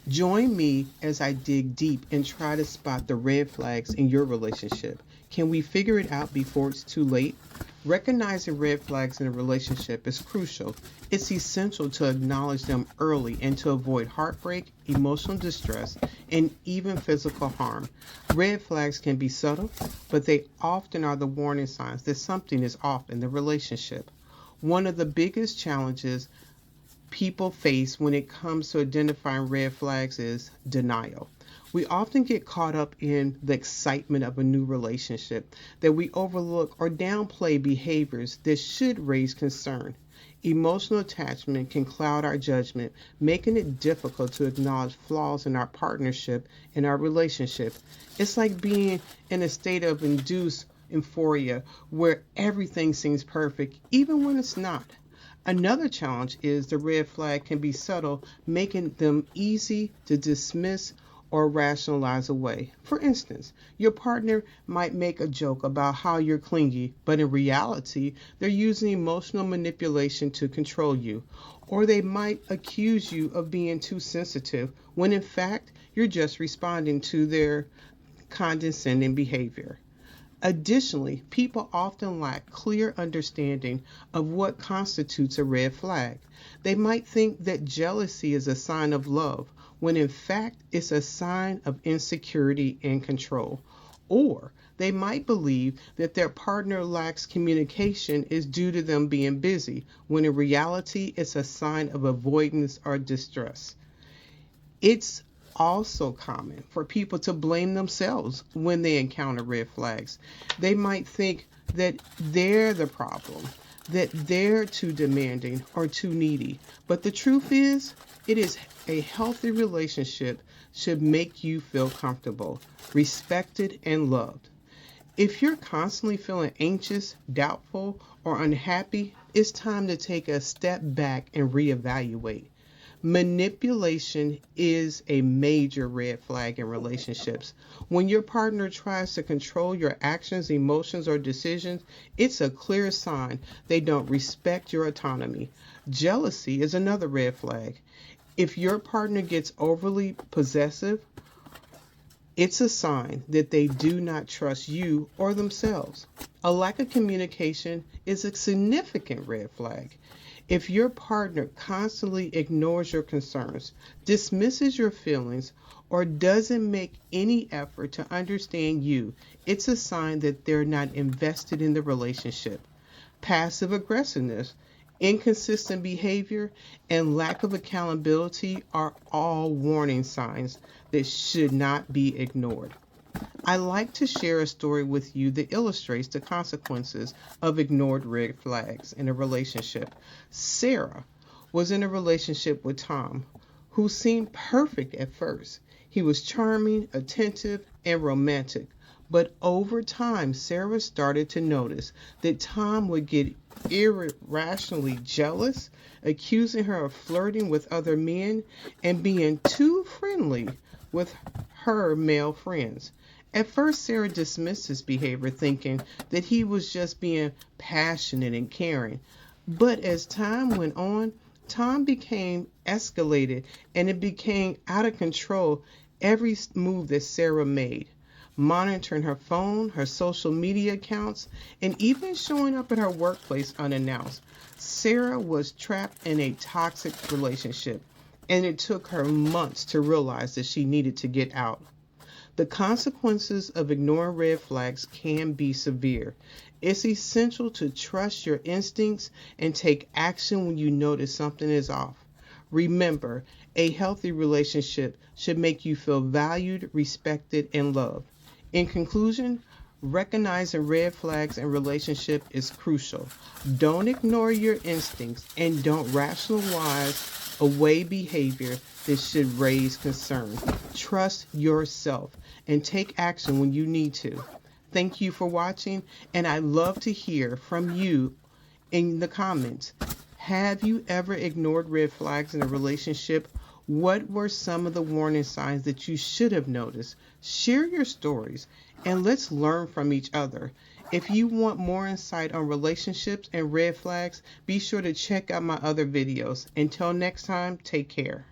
Join me as I dig deep and try to spot the red flags in your relationship. Can we figure it out before it's too late? Recognizing red flags in a relationship is crucial. It's essential to acknowledge them early and to avoid heartbreak, emotional distress, and even physical harm. Red flags can be subtle, but they often are the warning signs that something is off in the relationship. One of the biggest challenges people face when it comes to identifying red flags is denial. We often get caught up in the excitement of a new relationship that we overlook or downplay behaviors that should raise concern. Emotional attachment can cloud our judgment, making it difficult to acknowledge flaws in our partnership and our relationship. It's like being in a state of induced euphoria where everything seems perfect, even when it's not. Another challenge is the red flag can be subtle, making them easy to dismiss or rationalize away. For instance, your partner might make a joke about how you're clingy, but in reality, they're using emotional manipulation to control you. Or they might accuse you of being too sensitive, when in fact, you're just responding to their condescending behavior. Additionally, people often lack clear understanding of what constitutes a red flag. They might think that jealousy is a sign of love, when in fact it's a sign of insecurity and control. Or they might believe that their partner lacks communication is due to them being busy, when in reality it's a sign of avoidance or distress. It's also common for people to blame themselves when they encounter red flags. They might think that they're the problem, that they're too demanding or too needy. But the truth is, it is a healthy relationship should make you feel comfortable, respected, and loved. If you're constantly feeling anxious, doubtful, or unhappy, it's time to take a step back and reevaluate. Manipulation is a major red flag in relationships. When your partner tries to control your actions, emotions, or decisions, it's a clear sign they don't respect your autonomy. Jealousy is another red flag. If your partner gets overly possessive, it's a sign that they do not trust you or themselves. A lack of communication is a significant red flag. If your partner constantly ignores your concerns, dismisses your feelings, or doesn't make any effort to understand you, it's a sign that they're not invested in the relationship. Passive aggressiveness, inconsistent behavior, and lack of accountability are all warning signs that should not be ignored. I like to share a story with you that illustrates the consequences of ignored red flags in a relationship. Sarah was in a relationship with Tom, who seemed perfect at first. He was charming, attentive, and romantic. But over time, Sarah started to notice that Tom would get irrationally jealous, accusing her of flirting with other men and being too friendly with her male friends. At first, Sarah dismissed his behavior, thinking that he was just being passionate and caring. But as time went on, Tom became escalated and it became out of control every move that Sarah made, monitoring her phone, her social media accounts, and even showing up at her workplace unannounced. Sarah was trapped in a toxic relationship, and it took her months to realize that she needed to get out. The consequences of ignoring red flags can be severe. It's essential to trust your instincts and take action when you notice something is off. Remember, a healthy relationship should make you feel valued, respected, and loved. In conclusion, recognizing red flags in relationship is crucial. Don't ignore your instincts and don't rationalize away behavior that should raise concern. Trust yourself and take action when you need to. Thank you for watching, and I love to hear from you in the comments. Have you ever ignored red flags in a relationship? What were some of the warning signs that you should have noticed? Share your stories and let's learn from each other. If you want more insight on relationships and red flags, be sure to check out my other videos. Until next time, take care.